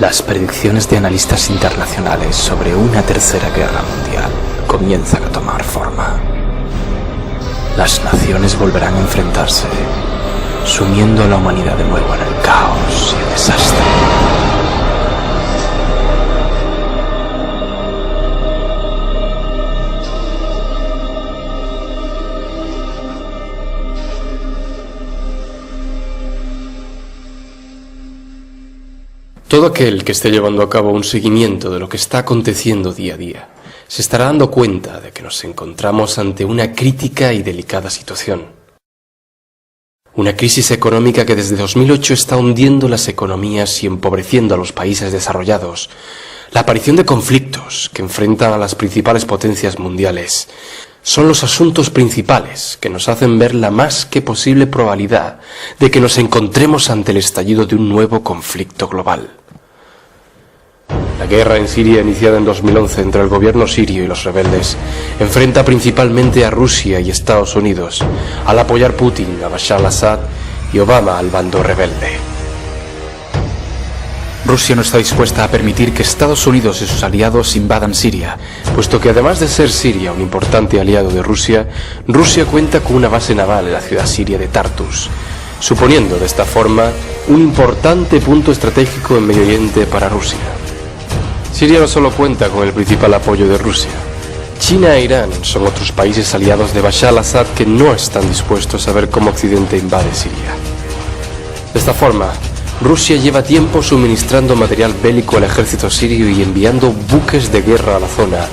Las predicciones de analistas internacionales sobre una tercera guerra mundial comienzan a tomar forma. Las naciones volverán a enfrentarse, sumiendo a la humanidad de nuevo en el caos y el desastre. Todo aquel que esté llevando a cabo un seguimiento de lo que está aconteciendo día a día se estará dando cuenta de que nos encontramos ante una crítica y delicada situación. Una crisis económica que desde 2008 está hundiendo las economías y empobreciendo a los países desarrollados. La aparición de conflictos que enfrentan a las principales potencias mundiales son los asuntos principales que nos hacen ver la más que posible probabilidad de que nos encontremos ante el estallido de un nuevo conflicto global. La guerra en Siria, iniciada en 2011 entre el gobierno sirio y los rebeldes, enfrenta principalmente a Rusia y Estados Unidos, al apoyar Putin a Bashar al-Assad y Obama al bando rebelde. Rusia no está dispuesta a permitir que Estados Unidos y sus aliados invadan Siria, puesto que además de ser Siria un importante aliado de Rusia, Rusia cuenta con una base naval en la ciudad siria de Tartus, suponiendo de esta forma un importante punto estratégico en Medio Oriente para Rusia. Siria no solo cuenta con el principal apoyo de Rusia. China e Irán son otros países aliados de Bashar al-Assad que no están dispuestos a ver cómo Occidente invade Siria. De esta forma, Rusia lleva tiempo suministrando material bélico al ejército sirio y enviando buques de guerra a la zona,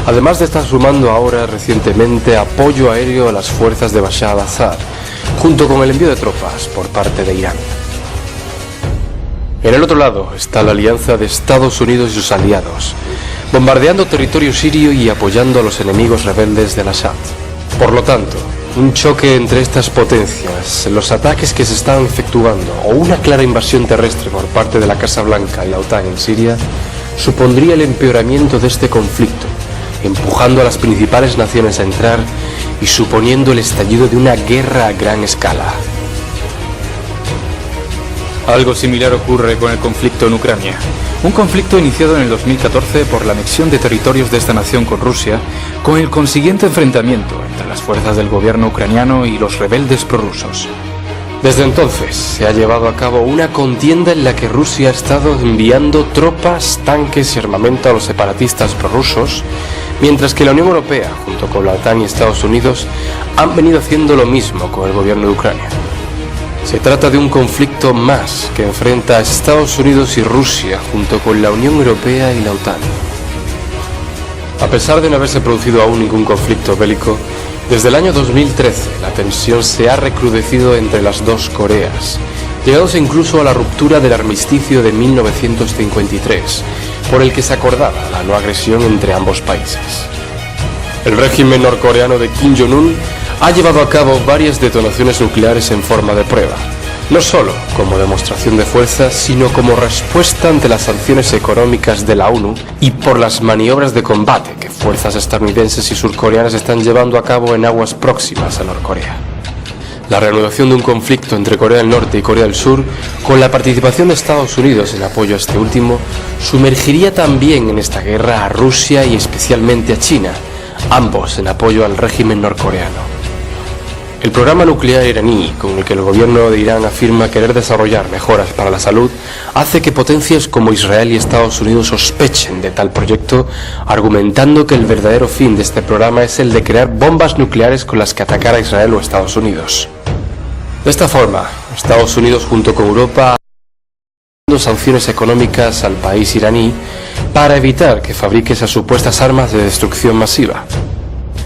además de estar sumando ahora recientemente apoyo aéreo a las fuerzas de Bashar al-Assad, junto con el envío de tropas por parte de Irán. En el otro lado está la alianza de Estados Unidos y sus aliados, bombardeando territorio sirio y apoyando a los enemigos rebeldes de Assad. Por lo tanto, un choque entre estas potencias, los ataques que se están efectuando o una clara invasión terrestre por parte de la Casa Blanca y la OTAN en Siria supondría el empeoramiento de este conflicto, empujando a las principales naciones a entrar y suponiendo el estallido de una guerra a gran escala. Algo similar ocurre con el conflicto en Ucrania. Un conflicto iniciado en el 2014 por la anexión de territorios de esta nación con Rusia, con el consiguiente enfrentamiento entre las fuerzas del gobierno ucraniano y los rebeldes prorrusos. Desde entonces se ha llevado a cabo una contienda en la que Rusia ha estado enviando tropas, tanques y armamento a los separatistas prorrusos, mientras que la Unión Europea, junto con la OTAN y Estados Unidos, han venido haciendo lo mismo con el gobierno de Ucrania. Se trata de un conflicto más que enfrenta a Estados Unidos y Rusia junto con la Unión Europea y la OTAN. A pesar de no haberse producido aún ningún conflicto bélico, desde el año 2013 la tensión se ha recrudecido entre las dos Coreas, llegados incluso a la ruptura del armisticio de 1953, por el que se acordaba la no agresión entre ambos países. El régimen norcoreano de Kim Jong-un ha llevado a cabo varias detonaciones nucleares en forma de prueba, no solo como demostración de fuerza, sino como respuesta ante las sanciones económicas de la ONU y por las maniobras de combate que fuerzas estadounidenses y surcoreanas están llevando a cabo en aguas próximas a Norcorea. La reanudación de un conflicto entre Corea del Norte y Corea del Sur, con la participación de Estados Unidos en apoyo a este último, sumergiría también en esta guerra a Rusia y especialmente a China, ambos en apoyo al régimen norcoreano. El programa nuclear iraní, con el que el gobierno de Irán afirma querer desarrollar mejoras para la salud, hace que potencias como Israel y Estados Unidos sospechen de tal proyecto, argumentando que el verdadero fin de este programa es el de crear bombas nucleares con las que atacar a Israel o Estados Unidos. De esta forma, Estados Unidos junto con Europa han dado sanciones económicas al país iraní para evitar que fabrique esas supuestas armas de destrucción masiva.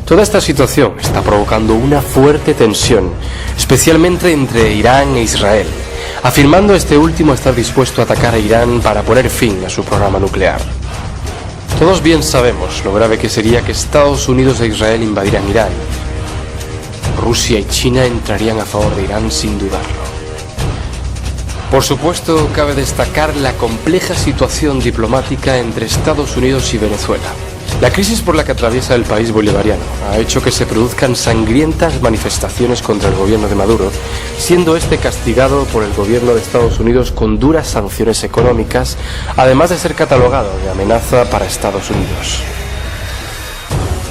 Toda esta situación está provocando una fuerte tensión, especialmente entre Irán e Israel, afirmando este último estar dispuesto a atacar a Irán para poner fin a su programa nuclear. Todos bien sabemos lo grave que sería que Estados Unidos e Israel invadieran Irán. Rusia y China entrarían a favor de Irán sin dudarlo. Por supuesto, cabe destacar la compleja situación diplomática entre Estados Unidos y Venezuela, La crisis por la que atraviesa el país bolivariano ha hecho que se produzcan sangrientas manifestaciones contra el gobierno de Maduro, siendo este castigado por el gobierno de Estados Unidos con duras sanciones económicas, además de ser catalogado de amenaza para Estados Unidos.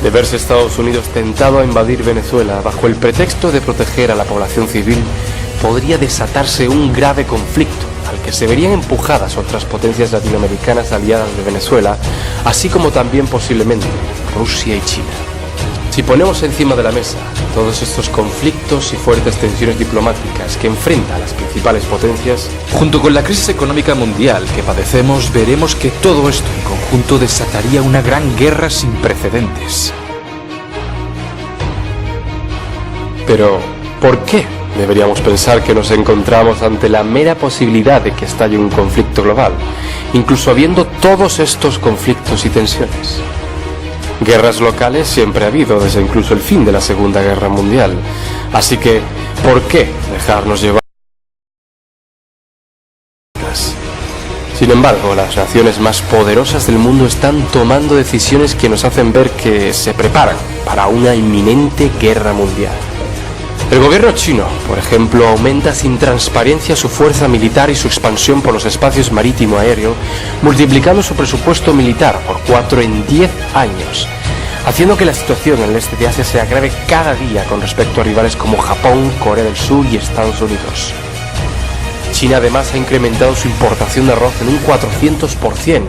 De verse Estados Unidos tentado a invadir Venezuela bajo el pretexto de proteger a la población civil, podría desatarse un grave conflicto al que se verían empujadas otras potencias latinoamericanas aliadas de Venezuela, así como también posiblemente Rusia y China. Si ponemos encima de la mesa todos estos conflictos y fuertes tensiones diplomáticas que enfrentan a las principales potencias, junto con la crisis económica mundial que padecemos, veremos que todo esto en conjunto desataría una gran guerra sin precedentes. Pero, ¿por qué deberíamos pensar que nos encontramos ante la mera posibilidad de que estalle un conflicto global, incluso habiendo todos estos conflictos y tensiones? Guerras locales siempre ha habido desde incluso el fin de la Segunda Guerra Mundial, así que, ¿por qué dejarnos llevar? Sin embargo, las naciones más poderosas del mundo están tomando decisiones que nos hacen ver que se preparan para una inminente guerra mundial. El gobierno chino, por ejemplo, aumenta sin transparencia su fuerza militar y su expansión por los espacios marítimo-aéreo, multiplicando su presupuesto militar por 4 en 10 años, haciendo que la situación en el este de Asia se agrave cada día con respecto a rivales como Japón, Corea del Sur y Estados Unidos. China además ha incrementado su importación de arroz en un 400%,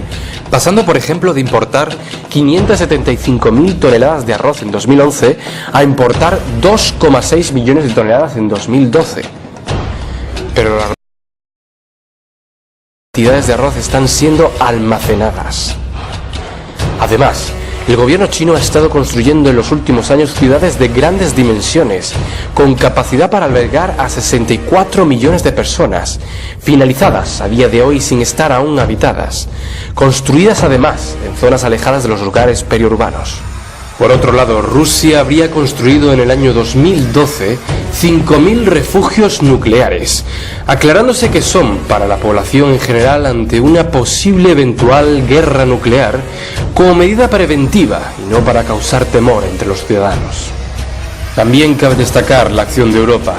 pasando por ejemplo de importar 575.000 toneladas de arroz en 2011 a importar 2,6 millones de toneladas en 2012. Pero las cantidades de arroz están siendo almacenadas. Además, el gobierno chino ha estado construyendo en los últimos años ciudades de grandes dimensiones, con capacidad para albergar a 64 millones de personas, finalizadas a día de hoy sin estar aún habitadas, construidas además en zonas alejadas de los lugares periurbanos. Por otro lado, Rusia habría construido en el año 2012 5.000 refugios nucleares, aclarándose que son para la población en general ante una posible eventual guerra nuclear como medida preventiva y no para causar temor entre los ciudadanos. También cabe destacar la acción de Europa,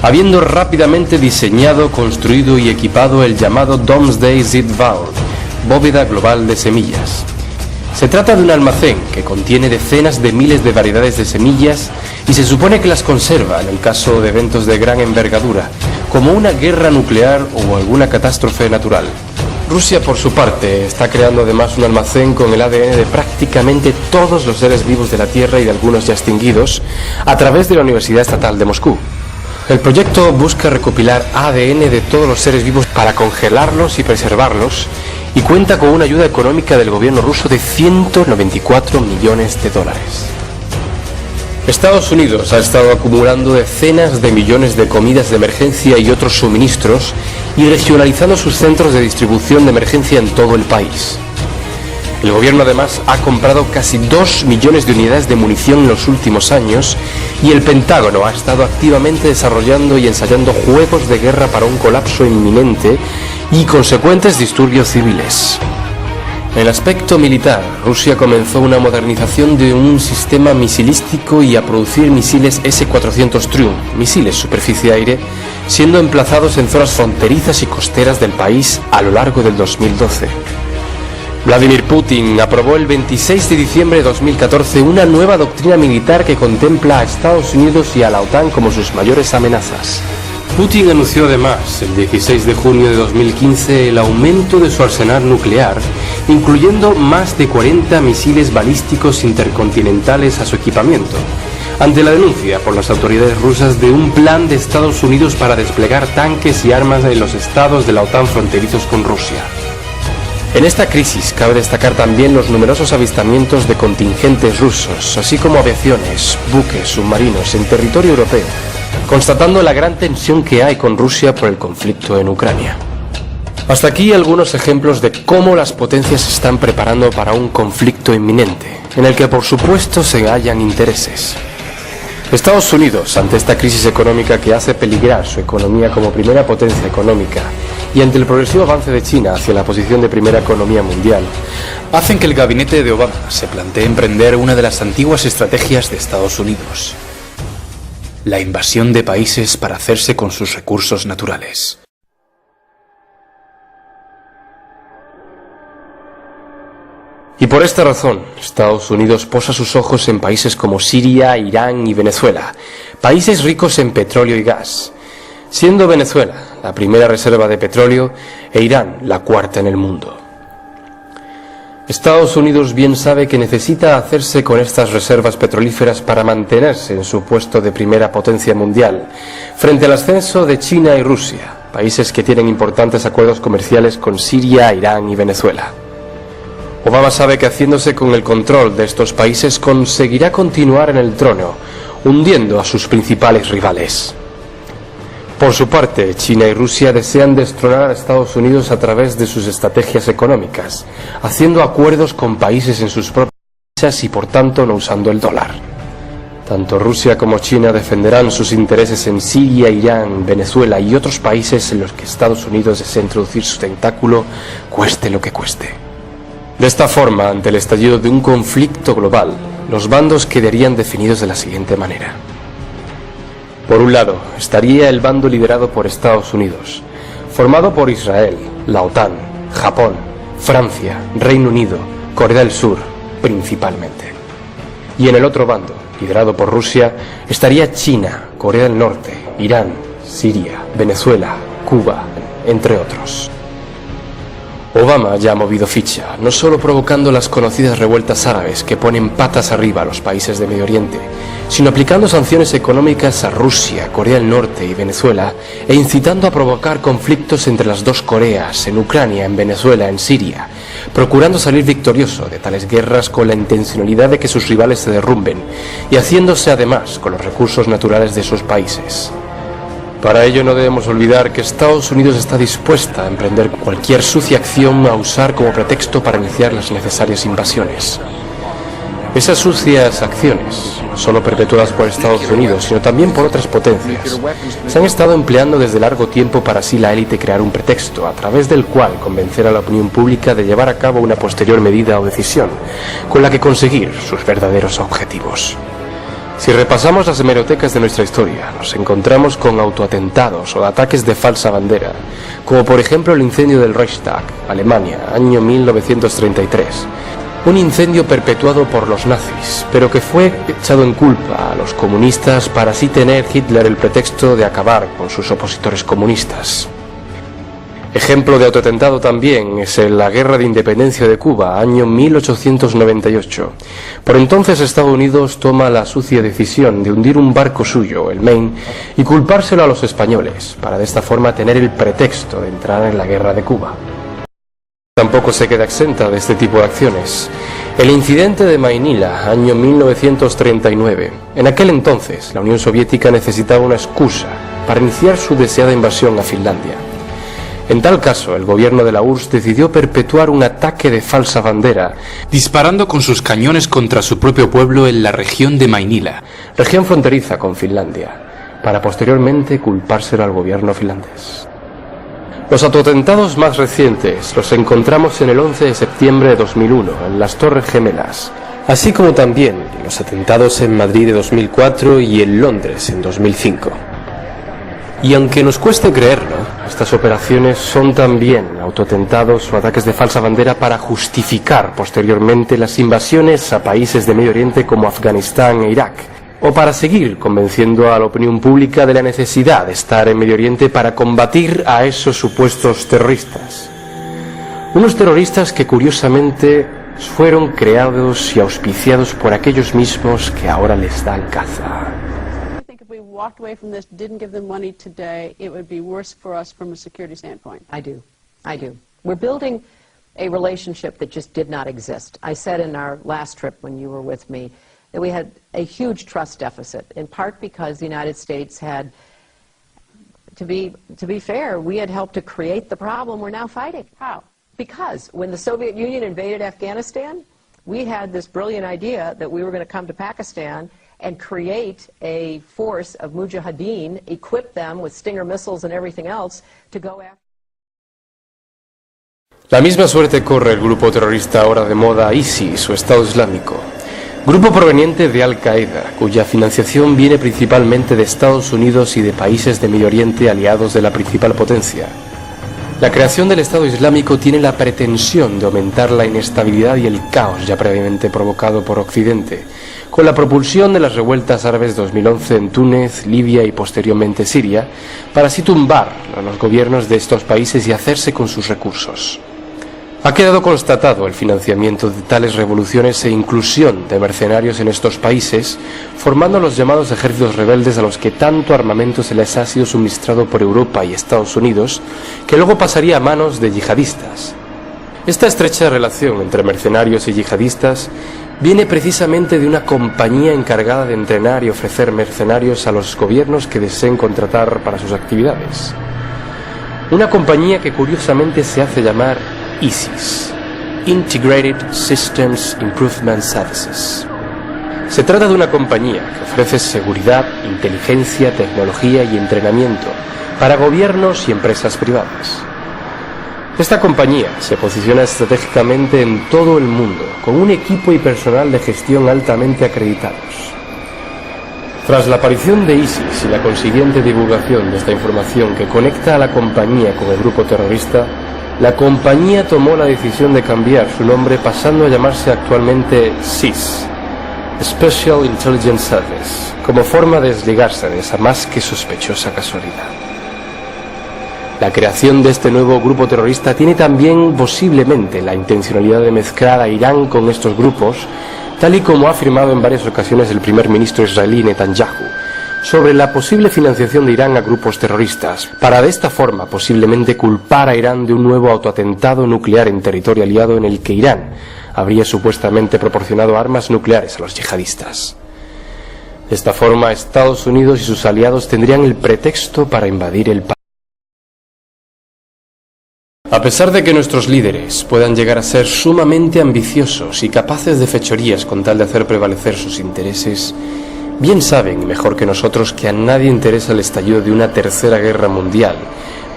habiendo rápidamente diseñado, construido y equipado el llamado Doomsday Seed Vault, bóveda global de semillas. Se trata de un almacén que contiene decenas de miles de variedades de semillas y se supone que las conserva en el caso de eventos de gran envergadura, como una guerra nuclear o alguna catástrofe natural. Rusia, por su parte, está creando además un almacén con el ADN de prácticamente todos los seres vivos de la Tierra y de algunos ya extinguidos, a través de la Universidad Estatal de Moscú. El proyecto busca recopilar ADN de todos los seres vivos para congelarlos y preservarlos, y cuenta con una ayuda económica del gobierno ruso de 194 millones de dólares. Estados Unidos ha estado acumulando decenas de millones de comidas de emergencia y otros suministros y regionalizando sus centros de distribución de emergencia en todo el país. El gobierno además ha comprado casi 2 millones de unidades de munición en los últimos años y el Pentágono ha estado activamente desarrollando y ensayando juegos de guerra para un colapso inminente y consecuentes disturbios civiles. En el aspecto militar, Rusia comenzó una modernización de un sistema misilístico y a producir misiles S-400 Triumph, misiles superficie-aire, siendo emplazados en zonas fronterizas y costeras del país a lo largo del 2012. Vladimir Putin aprobó el 26 de diciembre de 2014 una nueva doctrina militar que contempla a Estados Unidos y a la OTAN como sus mayores amenazas. Putin anunció además, el 16 de junio de 2015, el aumento de su arsenal nuclear, incluyendo más de 40 misiles balísticos intercontinentales a su equipamiento, ante la denuncia por las autoridades rusas de un plan de Estados Unidos para desplegar tanques y armas en los estados de la OTAN fronterizos con Rusia. En esta crisis cabe destacar también los numerosos avistamientos de contingentes rusos, así como aviaciones, buques, submarinos en territorio europeo, constatando la gran tensión que hay con Rusia por el conflicto en Ucrania. Hasta aquí algunos ejemplos de cómo las potencias se están preparando para un conflicto inminente, en el que por supuesto se hallan intereses. Estados Unidos, ante esta crisis económica que hace peligrar su economía como primera potencia económica y ante el progresivo avance de China hacia la posición de primera economía mundial, hacen que el gabinete de Obama se plantee emprender una de las antiguas estrategias de Estados Unidos: la invasión de países para hacerse con sus recursos naturales. Y por esta razón, Estados Unidos posa sus ojos en países como Siria, Irán y Venezuela, países ricos en petróleo y gas, siendo Venezuela la primera reserva de petróleo e Irán la cuarta en el mundo. Estados Unidos bien sabe que necesita hacerse con estas reservas petrolíferas para mantenerse en su puesto de primera potencia mundial, frente al ascenso de China y Rusia, países que tienen importantes acuerdos comerciales con Siria, Irán y Venezuela. Obama sabe que haciéndose con el control de estos países conseguirá continuar en el trono, hundiendo a sus principales rivales. Por su parte, China y Rusia desean destronar a Estados Unidos a través de sus estrategias económicas, haciendo acuerdos con países en sus propias divisas y por tanto no usando el dólar. Tanto Rusia como China defenderán sus intereses en Siria, Irán, Venezuela y otros países en los que Estados Unidos desea introducir su tentáculo, cueste lo que cueste. De esta forma, ante el estallido de un conflicto global, los bandos quedarían definidos de la siguiente manera. Por un lado, estaría el bando liderado por Estados Unidos, formado por Israel, la OTAN, Japón, Francia, Reino Unido, Corea del Sur, principalmente. Y en el otro bando, liderado por Rusia, estaría China, Corea del Norte, Irán, Siria, Venezuela, Cuba, entre otros. Obama ya ha movido ficha, no solo provocando las conocidas revueltas árabes que ponen patas arriba a los países de Medio Oriente, sino aplicando sanciones económicas a Rusia, Corea del Norte y Venezuela e incitando a provocar conflictos entre las dos Coreas, en Ucrania, en Venezuela, en Siria, procurando salir victorioso de tales guerras con la intencionalidad de que sus rivales se derrumben y haciéndose además con los recursos naturales de esos países. Para ello no debemos olvidar que Estados Unidos está dispuesta a emprender cualquier sucia acción a usar como pretexto para iniciar las necesarias invasiones. Esas sucias acciones, no solo perpetuadas por Estados Unidos, sino también por otras potencias, se han estado empleando desde largo tiempo para así la élite crear un pretexto, a través del cual convencer a la opinión pública de llevar a cabo una posterior medida o decisión, con la que conseguir sus verdaderos objetivos. Si repasamos las hemerotecas de nuestra historia, nos encontramos con autoatentados o ataques de falsa bandera, como por ejemplo el incendio del Reichstag, Alemania, año 1933, un incendio perpetuado por los nazis, pero que fue echado en culpa a los comunistas para así tener Hitler el pretexto de acabar con sus opositores comunistas. Ejemplo de autoatentado también es la Guerra de Independencia de Cuba, año 1898. Por entonces Estados Unidos toma la sucia decisión de hundir un barco suyo, el Maine, y culpárselo a los españoles, para de esta forma tener el pretexto de entrar en la Guerra de Cuba. Tampoco se queda exenta de este tipo de acciones. El incidente de Mainila, año 1939. En aquel entonces, la Unión Soviética necesitaba una excusa para iniciar su deseada invasión a Finlandia. En tal caso, el gobierno de la URSS decidió perpetuar un ataque de falsa bandera, disparando con sus cañones contra su propio pueblo en la región de Mainila, región fronteriza con Finlandia, para posteriormente culpárselo al gobierno finlandés. Los autoatentados más recientes los encontramos en el 11 de septiembre de 2001, en las Torres Gemelas, así como también los atentados en Madrid de 2004 y en Londres en 2005. Y aunque nos cueste creerlo, estas operaciones son también autoatentados o ataques de falsa bandera para justificar posteriormente las invasiones a países de Medio Oriente como Afganistán e Irak, o para seguir convenciendo a la opinión pública de la necesidad de estar en Medio Oriente para combatir a esos supuestos terroristas. Unos terroristas que curiosamente fueron creados y auspiciados por aquellos mismos que ahora les dan caza. Walked away from this, didn't give them money today, it would be worse for us from a security standpoint. I do. We're building a relationship that just did not exist. I said in our last trip when you were with me that we had a huge trust deficit, in part because the United States had, to be fair, we had helped to create the problem we're now fighting. How? Because when the Soviet Union invaded Afghanistan, we had this brilliant idea that we were going to come to Pakistan and create a force of mujahideen, equip them with Stinger missiles and everything else to go after. La misma suerte corre el grupo terrorista ahora de moda ISIS o Estado Islámico, grupo proveniente de Al-Qaeda, cuya financiación viene principalmente de Estados Unidos y de países de Medio Oriente aliados de la principal potencia. La creación del Estado Islámico tiene la pretensión de aumentar la inestabilidad y el caos ya previamente provocado por Occidente, con la propulsión de las revueltas árabes 2011 en Túnez, Libia y posteriormente Siria, para así tumbar a los gobiernos de estos países y hacerse con sus recursos. Ha quedado constatado el financiamiento de tales revoluciones e inclusión de mercenarios en estos países, formando los llamados ejércitos rebeldes a los que tanto armamento se les ha sido suministrado por Europa y Estados Unidos, que luego pasaría a manos de yihadistas. Esta estrecha relación entre mercenarios y yihadistas viene precisamente de una compañía encargada de entrenar y ofrecer mercenarios a los gobiernos que deseen contratar para sus actividades. Una compañía que curiosamente se hace llamar ISIS, Integrated Systems Improvement Services. Se trata de una compañía que ofrece seguridad, inteligencia, tecnología y entrenamiento para gobiernos y empresas privadas. Esta compañía se posiciona estratégicamente en todo el mundo, con un equipo y personal de gestión altamente acreditados. Tras la aparición de ISIS y la consiguiente divulgación de esta información que conecta a la compañía con el grupo terrorista, la compañía tomó la decisión de cambiar su nombre pasando a llamarse actualmente SIS, Special Intelligence Service, como forma de desligarse de esa más que sospechosa casualidad. La creación de este nuevo grupo terrorista tiene también posiblemente la intencionalidad de mezclar a Irán con estos grupos, tal y como ha afirmado en varias ocasiones el primer ministro israelí Netanyahu, sobre la posible financiación de Irán a grupos terroristas, para de esta forma posiblemente culpar a Irán de un nuevo autoatentado nuclear en territorio aliado en el que Irán habría supuestamente proporcionado armas nucleares a los yihadistas. De esta forma, Estados Unidos y sus aliados tendrían el pretexto para invadir el país. A pesar de que nuestros líderes puedan llegar a ser sumamente ambiciosos y capaces de fechorías con tal de hacer prevalecer sus intereses, bien saben, mejor que nosotros, que a nadie interesa el estallido de una tercera guerra mundial,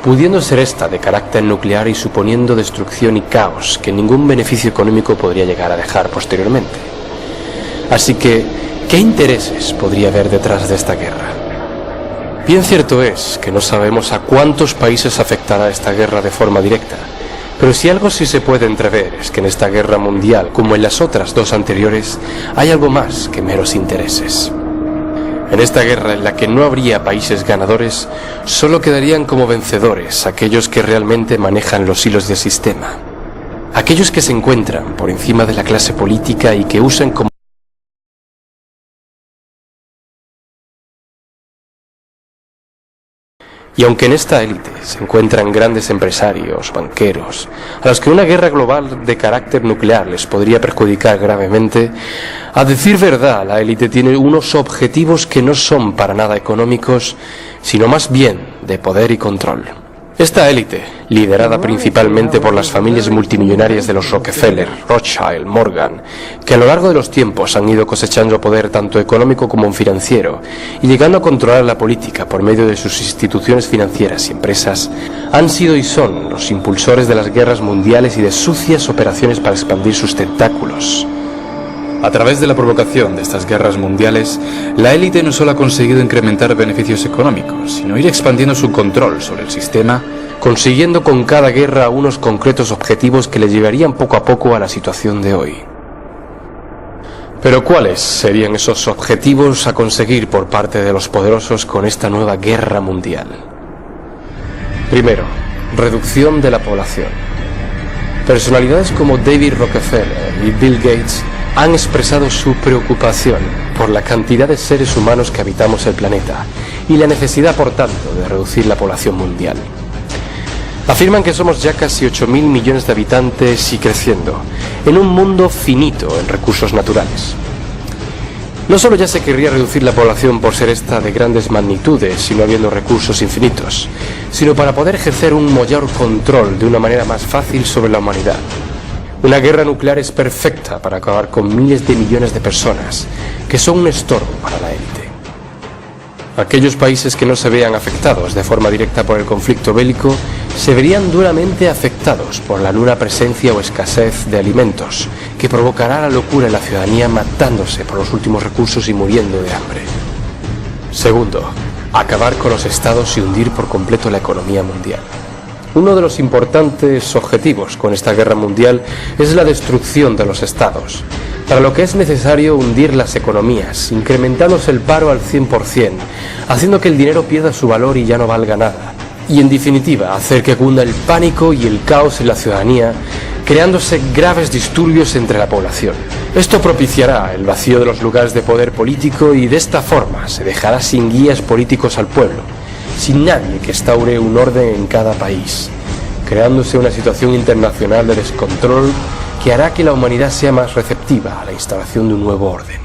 pudiendo ser esta de carácter nuclear y suponiendo destrucción y caos que ningún beneficio económico podría llegar a dejar posteriormente. Así que, ¿qué intereses podría haber detrás de esta guerra? Bien cierto es que no sabemos a cuántos países afectará esta guerra de forma directa, pero si algo sí se puede entrever es que en esta guerra mundial, como en las otras dos anteriores, hay algo más que meros intereses. En esta guerra en la que no habría países ganadores, solo quedarían como vencedores aquellos que realmente manejan los hilos del sistema. Aquellos que se encuentran por encima de la clase política y que usan como Y aunque en esta élite se encuentran grandes empresarios, banqueros, a los que una guerra global de carácter nuclear les podría perjudicar gravemente, a decir verdad, la élite tiene unos objetivos que no son para nada económicos, sino más bien de poder y control. Esta élite, liderada principalmente por las familias multimillonarias de los Rockefeller, Rothschild, Morgan, que a lo largo de los tiempos han ido cosechando poder tanto económico como financiero y llegando a controlar la política por medio de sus instituciones financieras y empresas, han sido y son los impulsores de las guerras mundiales y de sucias operaciones para expandir sus tentáculos. A través de la provocación de estas guerras mundiales, la élite no solo ha conseguido incrementar beneficios económicos, sino ir expandiendo su control sobre el sistema, consiguiendo con cada guerra unos concretos objetivos que le llevarían poco a poco a la situación de hoy. Pero ¿cuáles serían esos objetivos a conseguir por parte de los poderosos con esta nueva guerra mundial? Primero, reducción de la población. Personalidades como David Rockefeller y Bill Gates han expresado su preocupación por la cantidad de seres humanos que habitamos el planeta y la necesidad, por tanto, de reducir la población mundial. Afirman que somos ya casi 8.000 millones de habitantes y creciendo, en un mundo finito en recursos naturales. No solo ya se querría reducir la población por ser esta de grandes magnitudes y no habiendo recursos infinitos, sino para poder ejercer un mayor control de una manera más fácil sobre la humanidad. Una guerra nuclear es perfecta para acabar con miles de millones de personas que son un estorbo para la élite. Aquellos países que no se vean afectados de forma directa por el conflicto bélico se verían duramente afectados por la nula presencia o escasez de alimentos, que provocará la locura en la ciudadanía matándose por los últimos recursos y muriendo de hambre. Segundo, acabar con los estados y hundir por completo la economía mundial. Uno de los importantes objetivos con esta guerra mundial es la destrucción de los estados, para lo que es necesario hundir las economías, incrementándose el paro al 100%, haciendo que el dinero pierda su valor y ya no valga nada. Y en definitiva, hacer que cunda el pánico y el caos en la ciudadanía, creándose graves disturbios entre la población. Esto propiciará el vacío de los lugares de poder político y de esta forma se dejará sin guías políticos al pueblo, sin nadie que instaure un orden en cada país, creándose una situación internacional de descontrol que hará que la humanidad sea más receptiva a la instalación de un nuevo orden.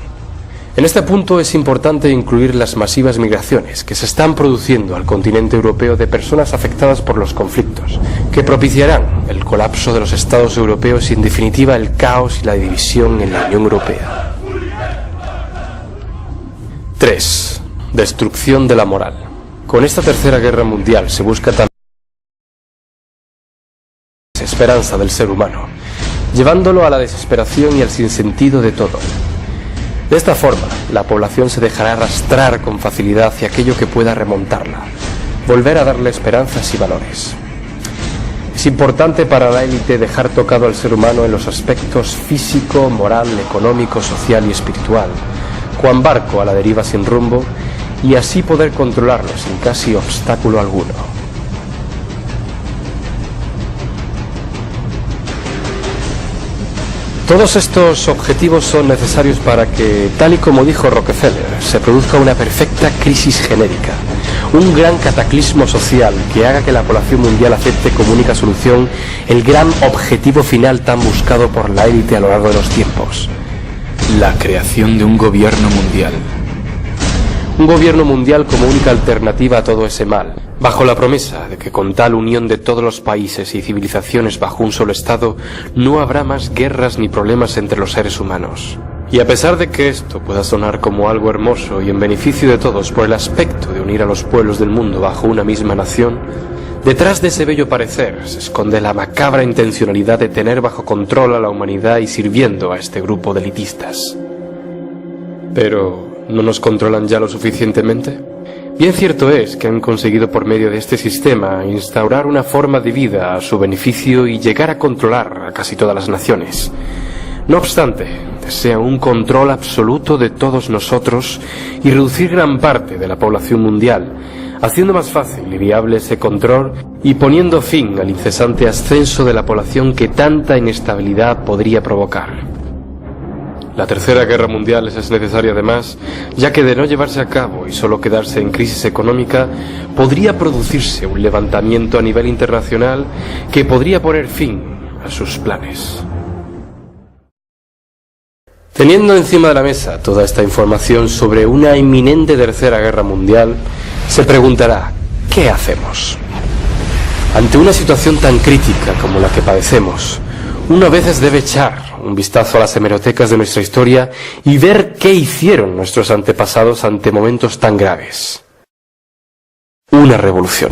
En este punto es importante incluir las masivas migraciones que se están produciendo al continente europeo de personas afectadas por los conflictos, que propiciarán el colapso de los estados europeos y en definitiva el caos y la división en la Unión Europea. 3. Destrucción de la moral. Con esta tercera guerra mundial se busca también la esperanza del ser humano, llevándolo a la desesperación y al sinsentido de todo. De esta forma, la población se dejará arrastrar con facilidad hacia aquello que pueda remontarla, volver a darle esperanzas y valores. Es importante para la élite dejar tocado al ser humano en los aspectos físico, moral, económico, social y espiritual, cuan barco a la deriva sin rumbo, y así poder controlarlo sin casi obstáculo alguno. Todos estos objetivos son necesarios para que, tal y como dijo Rockefeller, se produzca una perfecta crisis genérica, un gran cataclismo social que haga que la población mundial acepte como única solución el gran objetivo final tan buscado por la élite a lo largo de los tiempos: la creación de un gobierno mundial. Un gobierno mundial como única alternativa a todo ese mal, bajo la promesa de que con tal unión de todos los países y civilizaciones bajo un solo Estado, no habrá más guerras ni problemas entre los seres humanos. Y a pesar de que esto pueda sonar como algo hermoso y en beneficio de todos por el aspecto de unir a los pueblos del mundo bajo una misma nación, detrás de ese bello parecer se esconde la macabra intencionalidad de tener bajo control a la humanidad y sirviendo a este grupo de elitistas. Pero ¿no nos controlan ya lo suficientemente? Bien cierto es que han conseguido por medio de este sistema instaurar una forma de vida a su beneficio y llegar a controlar a casi todas las naciones. No obstante, desean un control absoluto de todos nosotros y reducir gran parte de la población mundial, haciendo más fácil y viable ese control y poniendo fin al incesante ascenso de la población que tanta inestabilidad podría provocar. La tercera guerra mundial es necesaria además, ya que de no llevarse a cabo y solo quedarse en crisis económica, podría producirse un levantamiento a nivel internacional que podría poner fin a sus planes. Teniendo encima de la mesa toda esta información sobre una inminente tercera guerra mundial, se preguntará, ¿qué hacemos? Ante una situación tan crítica como la que padecemos, uno a veces debe echar un vistazo a las hemerotecas de nuestra historia y ver qué hicieron nuestros antepasados ante momentos tan graves. Una revolución.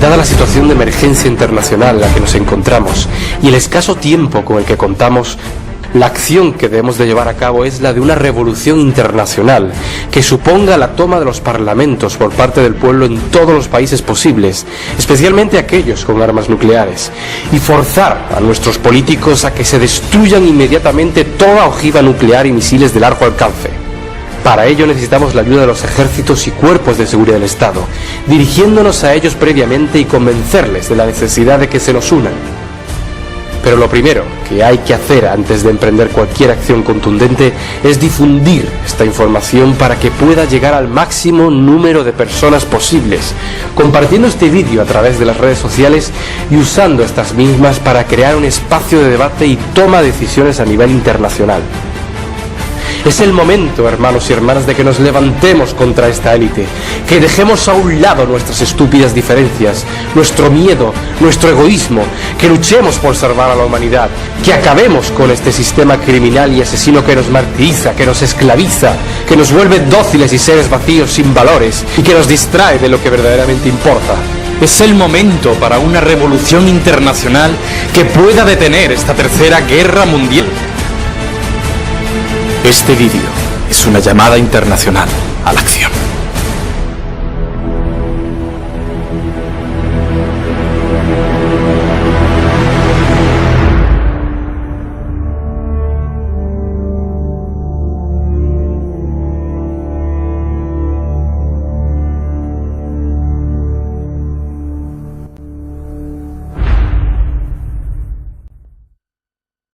Dada la situación de emergencia internacional en la que nos encontramos y el escaso tiempo con el que contamos, la acción que debemos de llevar a cabo es la de una revolución internacional que suponga la toma de los parlamentos por parte del pueblo en todos los países posibles, especialmente aquellos con armas nucleares, y forzar a nuestros políticos a que se destruyan inmediatamente toda ojiva nuclear y misiles de largo alcance. Para ello necesitamos la ayuda de los ejércitos y cuerpos de seguridad del Estado, dirigiéndonos a ellos previamente y convencerles de la necesidad de que se nos unan. Pero lo primero que hay que hacer antes de emprender cualquier acción contundente es difundir esta información para que pueda llegar al máximo número de personas posibles, compartiendo este vídeo a través de las redes sociales y usando estas mismas para crear un espacio de debate y toma de decisiones a nivel internacional. Es el momento, hermanos y hermanas, de que nos levantemos contra esta élite, que dejemos a un lado nuestras estúpidas diferencias, nuestro miedo, nuestro egoísmo, que luchemos por salvar a la humanidad, que acabemos con este sistema criminal y asesino que nos martiriza, que nos esclaviza, que nos vuelve dóciles y seres vacíos sin valores y que nos distrae de lo que verdaderamente importa. Es el momento para una revolución internacional que pueda detener esta tercera guerra mundial. Este vídeo es una llamada internacional a la acción.